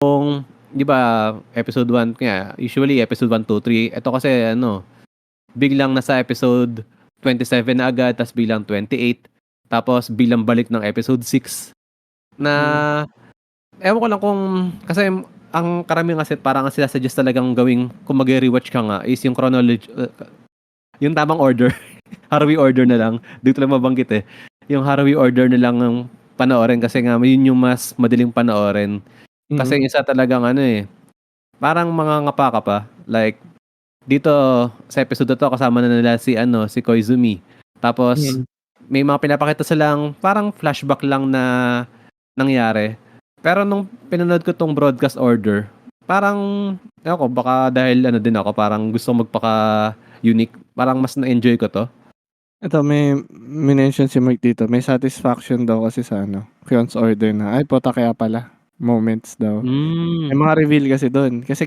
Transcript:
Kung 'di ba episode 1 kaya usually episode 1, 2, 3. Ito kasi ano, biglang nasa episode 27 na agad tas biglang 28 tapos biglang balik ng episode 6 na Mm. ewan ko lang kung kasi ang karamihan kasi parang ang sina-suggest talagang gawing kung magre-rewatch ka nga is yung yung tamang order. Haruhi order na lang. Dito lang mabanggit eh. Yung Haruhi order na lang ng panoorin kasi nga yun yung mas madaling panoorin. Kasi Mm. yung isa talagang ano eh, parang mangangapa ka pa. Like, dito sa episode na to kasama na nila si ano, si Koizumi. Tapos Mm. may mga pinapakita silang parang flashback lang na nangyari. Pero nung pinanood ko tong broadcast order, parang ewan ko baka dahil ano din ako, parang gusto magpaka-unique. Parang mas na-enjoy ko to. Ito may minention si Mike dito, may satisfaction daw kasi sa ano, Fion's order na, ay puta kaya pala, moments daw. May Hmm. mga reveal kasi dun. Kasi